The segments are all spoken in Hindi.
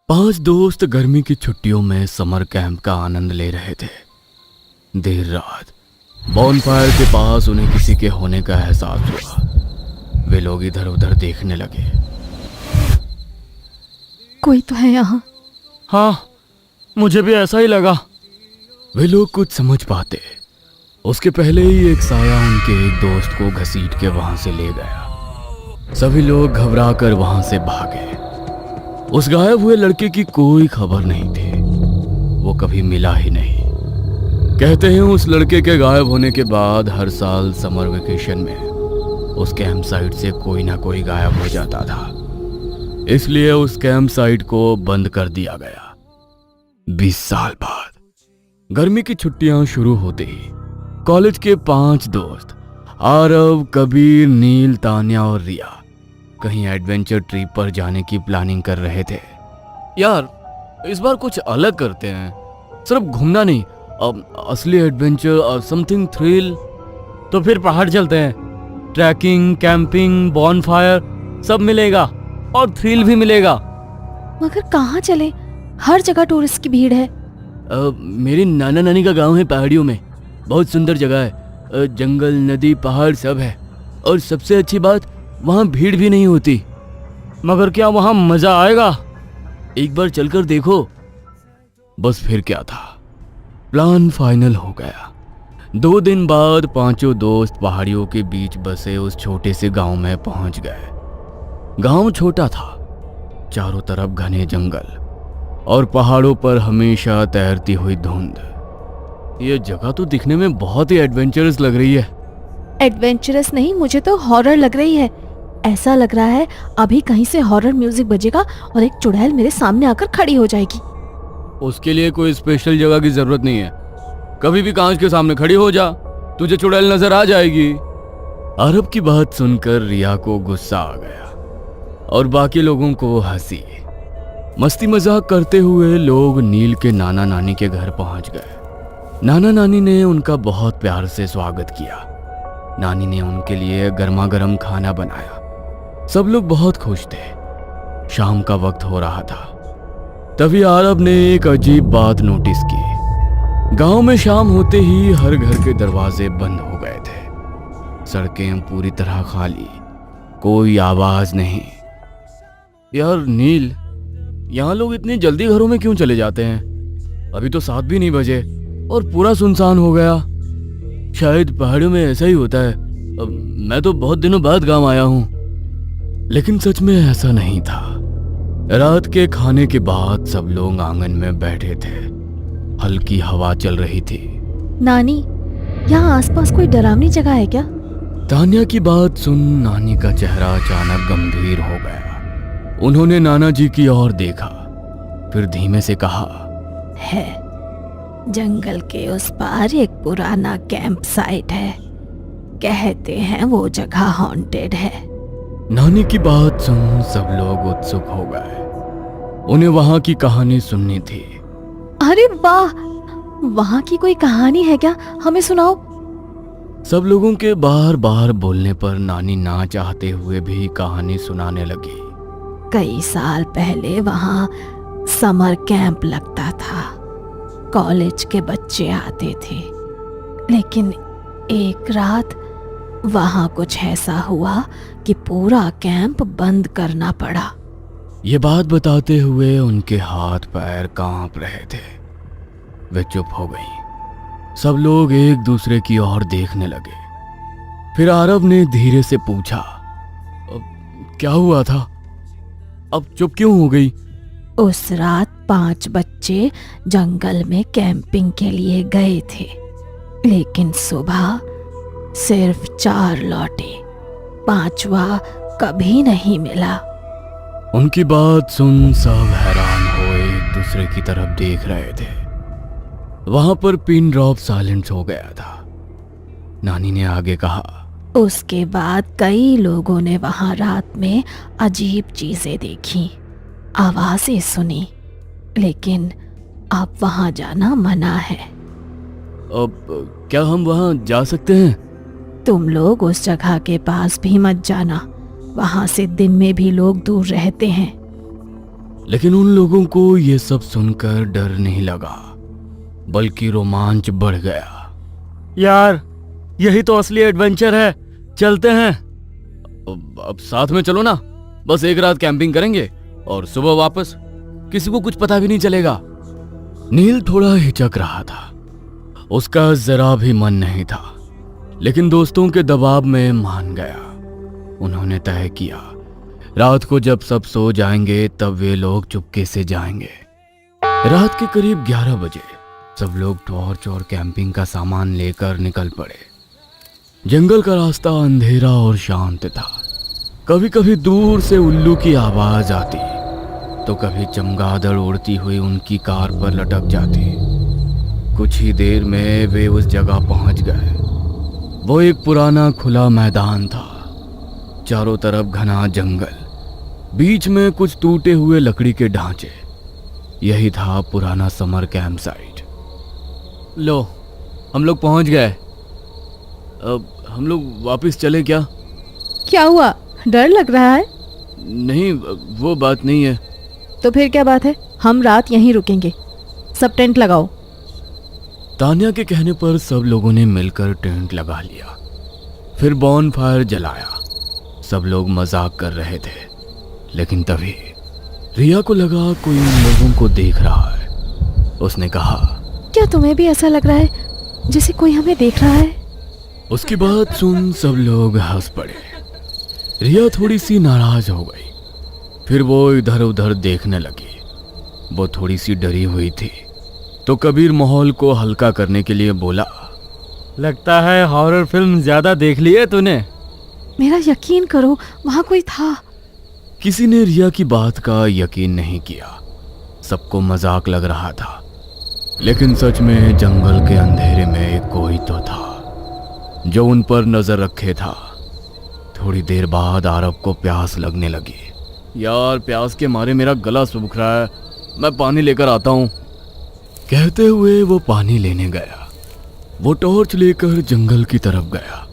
पांच दोस्त गर्मी की छुट्टियों में समर कैंप का आनंद ले रहे थे। देर रात बॉनफायर के पास उन्हें किसी के होने का एहसास हुआ। वे लोग इधर उधर देखने लगे। कोई तो है यहाँ। हाँ, मुझे भी ऐसा ही लगा। वे लोग कुछ समझ पाते उसके पहले ही एक साया उनके एक दोस्त को घसीट के वहां से ले गया। सभी लोग घबराकर वहां से भागे। उस गायब हुए लड़के की कोई खबर नहीं थी। वो कभी मिला ही नहीं। कहते हैं उस लड़के के गायब होने के बाद हर साल समर वेकेशन में उस कैंप साइट से कोई ना कोई गायब हो जाता था। इसलिए उस कैंप साइट को बंद कर दिया गया। 20 साल बाद गर्मी की छुट्टियां शुरू होते ही कॉलेज के 5 दोस्त आरव, कबीर, नील, तान्या और रिया कहीं एडवेंचर ट्रिप पर जाने की प्लानिंग कर रहे थे। यार, इस बार कुछ अलग करते हैं। सिर्फ घूमना नहीं, असली एडवेंचर, समथिंग थ्रिल। तो फिर पहाड़ चलते हैं। ट्रैकिंग, कैंपिंग, बॉनफायर सब मिलेगा और थ्रिल भी मिलेगा। मगर कहाँ चले? हर जगह टूरिस्ट की भीड़ है। मेरी नाना नानी का गांव है पहाड़ियों में। बहुत सुंदर जगह है। जंगल, नदी, पहाड़ सब है। और सबसे अच्छी बात, वहाँ भीड़ भी नहीं होती। मगर क्या वहाँ मजा आएगा? एक बार चलकर देखो। बस फिर क्या था, प्लान फाइनल हो गया। 2 दिन बाद पांचों दोस्त पहाड़ियों के बीच बसे उस छोटे से गांव में पहुंच गए। गांव छोटा था, चारों तरफ घने जंगल और पहाड़ों पर हमेशा तैरती हुई धुंध। ये जगह तो दिखने में बहुत ही एडवेंचरस लग रही है। एडवेंचरस नहीं, मुझे तो हॉरर लग रही है। ऐसा लग रहा है अभी कहीं से हॉरर म्यूजिक बजेगा और एक चुड़ैल मेरे सामने आकर खड़ी हो जाएगी। उसके लिए कोई स्पेशल जगह की जरूरत नहीं है। कभी भी कांच के सामने खड़ी हो जा, तुझे चुड़ैल नजर आ जाएगी। अरब की बात सुनकर रिया को गुस्सा आ गया और बाकी लोगों को हंसी। मस्ती मजाक करते हुए लोग नील के नाना नानी के घर पहुंच गए। नाना नानी ने उनका बहुत प्यार से स्वागत किया। नानी ने उनके लिए गर्मा गर्म खाना बनाया। सब लोग बहुत खुश थे। शाम का वक्त हो रहा था। तभी आरब ने एक अजीब बात नोटिस की। गांव में शाम होते ही हर घर के दरवाजे बंद हो गए थे। सड़कें पूरी तरह खाली, कोई आवाज नहीं। यार नील, यहाँ लोग इतनी जल्दी घरों में क्यों चले जाते हैं? अभी तो 7 भी नहीं बजे और पूरा सुनसान हो गया। शायद पहाड़ों में ऐसा ही होता है। मैं तो बहुत दिनों बाद गांव आया हूँ। लेकिन सच में ऐसा नहीं था। रात के खाने के बाद सब लोग आंगन में बैठे थे। हल्की हवा चल रही थी। नानी, यहाँ आसपास कोई डरावनी जगह है क्या? तान्या की बात सुन नानी का चेहरा अचानक गंभीर हो गया। उन्होंने नाना जी की ओर देखा, फिर धीमे से कहा, है, जंगल के उस पार एक पुराना कैंप साइट है। कहते हैं वो जगह हॉन्टेड है। नानी की बात सुन सब लोग उत्सुक हो गए। उन्हें वहां की कहानी सुननी थी। अरे वाह, वहाँ की कोई कहानी है क्या? हमें सुनाओ। सब लोगों के बार बार बोलने पर नानी ना चाहते हुए भी कहानी सुनाने लगी। कई साल पहले वहाँ समर कैंप लगता था। कॉलेज के बच्चे आते थे। लेकिन एक रात वहाँ कुछ ऐसा हुआ कि पूरा कैंप बंद करना पड़ा। ये बात बताते हुए उनके हाथ पैर कांप रहे थे। वे चुप हो गईं। सब लोग एक दूसरे की ओर देखने लगे। फिर आरव ने धीरे से पूछा, क्या हुआ था? अब चुप क्यों हो गई? उस रात 5 बच्चे जंगल में कैंपिंग के लिए गए थे। लेकिन सुबह सिर्फ 4 लौटे। 5वां कभी नहीं मिला। उनकी बात सुन सब हैरान हो एक दूसरे की तरफ देख रहे थे। वहां पर पिन ड्रॉप साइलेंस हो गया था। नानी ने आगे कहा, उसके बाद कई लोगों ने वहां रात में अजीब चीजें देखी, आवाजें सुनी। लेकिन अब वहां जाना मना है। अब क्या हम वहां जा सकते हैं? तुम लोग उस जगह के पास भी मत जाना। वहां से दिन में भी लोग दूर रहते हैं। लेकिन उन लोगों को ये सब सुनकर डर नहीं लगा, बल्कि रोमांच बढ़ गया। यार, यही तो असली एडवेंचर है, चलते हैं। अब साथ में चलो ना, बस एक रात कैंपिंग करेंगे और सुबह वापस, किसी को कुछ पता भी नहीं चलेगा। नील थोड़ा हिचक रहा था, उसका जरा भी मन नहीं था, लेकिन दोस्तों के दबाव में मान गया। उन्होंने तय किया, रात को जब सब सो जाएंगे तब वे लोग चुपके से जाएंगे। रात के करीब 11 बजे सब लोग टॉर्च और कैंपिंग का सामान लेकर निकल पड़े। जंगल का रास्ता अंधेरा और शांत था। कभी कभी दूर से उल्लू की आवाज आती, तो कभी चमगादड़ उड़ती हुई उनकी कार पर लटक जाती। कुछ ही देर में वे उस जगह पहुंच गए। वो एक पुराना खुला मैदान था, चारों तरफ घना जंगल, बीच में कुछ टूटे हुए लकड़ी के ढांचे। यही था पुराना समर कैंप साइट। लो, हम लोग पहुंच गए। अब हम लोग वापस चले क्या? क्या हुआ, डर लग रहा है? नहीं, वो बात नहीं है। तो फिर क्या बात है, हम रात यहीं रुकेंगे। सब टेंट लगाओ। तान्या के कहने पर सब लोगों ने मिलकर टेंट लगा लिया, फिर बॉन फायर जलाया। सब लोग मजाक कर रहे थे, लेकिन तभी रिया को लगा कोई उन लोगों को देख रहा है। उसने कहा, क्या तुम्हें भी ऐसा लग रहा है जैसे कोई हमें देख रहा है? उसकी बात सुन सब लोग हंस पड़े। रिया थोड़ी सी नाराज हो गई, फिर वो इधर उधर देखने लगी। वो थोड़ी सी डरी हुई थी, तो कबीर माहौल को हल्का करने के लिए बोला, लगता है हॉरर फिल्म ज्यादा देख ली है तूने। मेरा यकीन करो, वहां कोई था। किसी ने रिया की बात का यकीन नहीं किया। सबको मजाक लग रहा था, लेकिन सच में जंगल के अंधेरे में कोई तो था जो उन पर नजर रखे था। थोड़ी देर बाद आरब को प्यास लगने लगी। यार, प्यास के मारे मेरा गला सूख रहा है, मैं पानी लेकर आता हूँ। कहते हुए वो पानी लेने गया। वो टॉर्च लेकर जंगल की तरफ गया।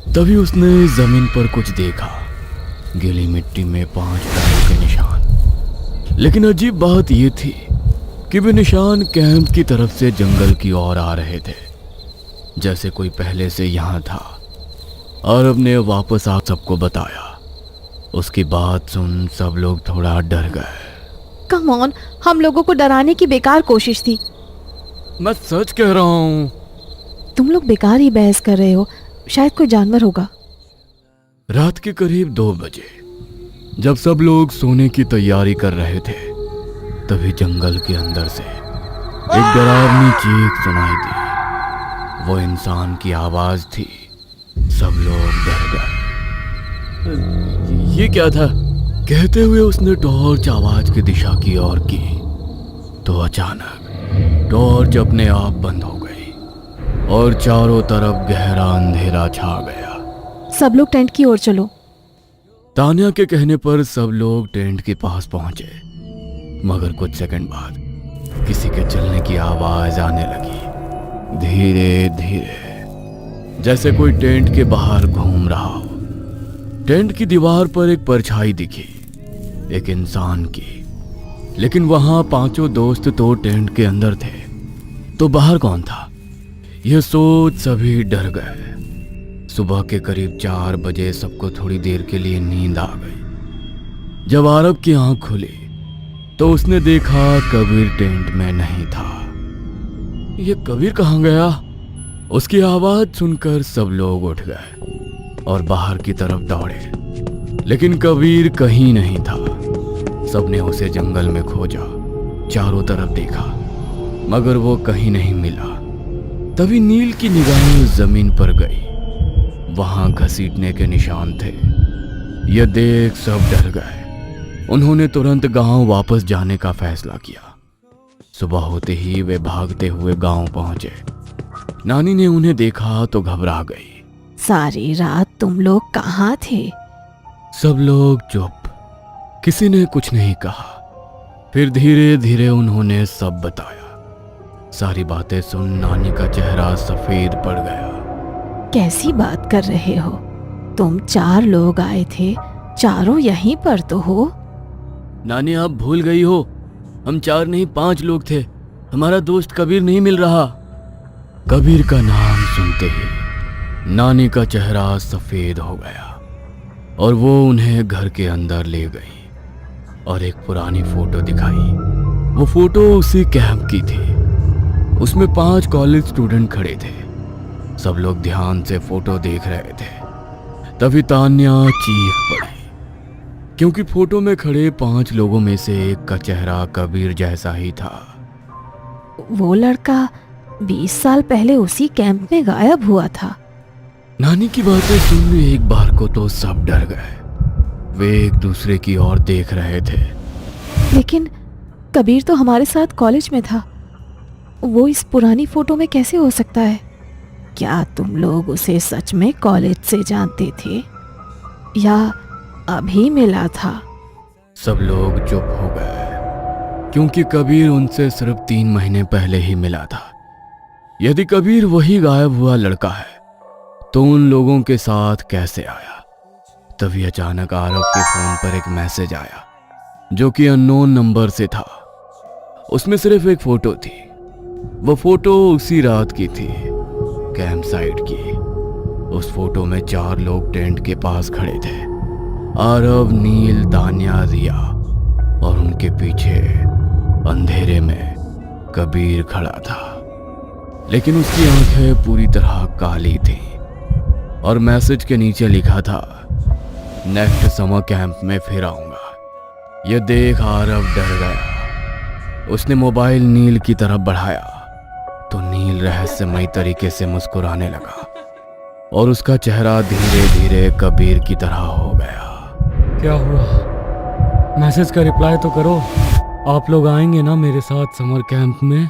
तभी उसने जमीन पर कुछ देखा, गीली मिट्टी में 5 पैरों के निशान। लेकिन अजीब बात यह थी कि वे निशान कैंप की तरफ से जंगल की ओर आ रहे थे, जैसे कोई पहले से यहाँ था। अरब ने वापस आ सबको बताया। उसकी बात सुन सब लोग थोड़ा डर गए। कम ऑन, हम लोगों को डराने की बेकार कोशिश थी। मैं सच कह रहा हूँ। तुम लोग बेकार ही बहस कर रहे हो, शायद कोई जानवर होगा। रात के करीब 2 बजे जब सब लोग सोने की तैयारी कर रहे थे, तभी जंगल के अंदर से एक डरावनी चीख सुनाई दी। वो इंसान की आवाज थी। सब लोग डर गए। ये क्या था? कहते हुए उसने टॉर्च आवाज की दिशा की ओर की, तो अचानक टॉर्च अपने आप बंद हो गई और चारों तरफ गहरा अंधेरा छा गया। सब लोग टेंट की ओर चलो। तान्या के कहने पर सब लोग टेंट के पास पहुंचे, मगर कुछ सेकंड बाद किसी के चलने की आवाज आने लगी, धीरे धीरे, जैसे कोई टेंट के बाहर घूम रहा हो। टेंट की दीवार पर एक परछाई दिखी, एक इंसान की। लेकिन वहां 5 दोस्त तो टेंट के अंदर थे, तो बाहर कौन था? यह सोच सभी डर गए। सुबह के करीब 4 बजे सबको थोड़ी देर के लिए नींद आ गई। जब आरब की आंख खुली तो उसने देखा कबीर टेंट में नहीं था। ये कबीर कहाँ गया? उसकी आवाज सुनकर सब लोग उठ गए और बाहर की तरफ दौड़े, लेकिन कबीर कहीं नहीं था। सबने उसे जंगल में खोजा, चारों तरफ देखा, मगर वो कहीं नहीं मिला। तभी नील की निगाह जमीन पर गई। वहां घसीटने के निशान थे। यह देख सब डर गए। उन्होंने तुरंत गांव वापस जाने का फैसला किया। सुबह होते ही वे भागते हुए गांव पहुंचे। नानी ने उन्हें देखा तो घबरा गई। सारी रात तुम लोग कहाँ थे? सब लोग चुप, किसी ने कुछ नहीं कहा। फिर धीरे धीरे उन्होंने सब बताया। सारी बातें सुन नानी का चेहरा सफेद पड़ गया। कैसी बात कर रहे हो? तुम 4 लोग आए थे, चारों यहीं पर तो हो। नानी आप भूल गई हो, हम 4 नहीं 5 लोग थे। हमारा दोस्त कबीर नहीं मिल रहा। कबीर का नाम सुनते ही नानी का चेहरा सफेद हो गया और वो उन्हें घर के अंदर ले गई और एक पुरानी फोटो दिखाई। वो फोटो उसी कैंप की थी। उसमें 5 कॉलेज स्टूडेंट खड़े थे। सब लोग ध्यान से फोटो देख रहे थे। तभी तान्या चीख पड़ी, क्योंकि फोटो में खड़े 5 लोगों में से एक का चेहरा कबीर जैसा ही था। वो लड़का 20 साल पहले उसी कैंप में गायब हुआ था। नानी की बातें सुन एक बार को तो सब डर गए। वे एक दूसरे की ओर देख रहे थे। लेकिन कबीर तो हमारे साथ कॉलेज में था। वो इस पुरानी फोटो में कैसे हो सकता है? क्या तुम लोग उसे सच में कॉलेज से जानते थे या अभी मिला था? सब लोग चुप हो गए, क्योंकि कबीर उनसे सिर्फ 3 महीने पहले ही मिला था। यदि कबीर वही गायब हुआ लड़का है तो उन लोगों के साथ कैसे आया? तभी अचानक आरव के फोन पर एक मैसेज आया जो कि अननोन नंबर से था। उसमें सिर्फ एक फोटो थी। वो फोटो उसी रात की थी, कैंप साइट की। उस फोटो में 4 लोग टेंट के पास खड़े थे। आरव, नील, तान्या, रिया और उनके पीछे अंधेरे में कबीर खड़ा था। लेकिन उसकी आंखें पूरी तरह काली थी और मैसेज के नीचे लिखा था, नेक्स्ट समर कैंप में फिर आऊंगा। यह देख आरव डर गया। उसने मोबाइल नील की तरफ बढ़ाया तो नील रहस्यमयी तरीके से मुस्कुराने लगा और उसका चेहरा धीरे धीरे कबीर की तरह हो गया। क्या हुआ? मैसेज का रिप्लाई तो करो। आप लोग आएंगे ना मेरे साथ समर कैंप में?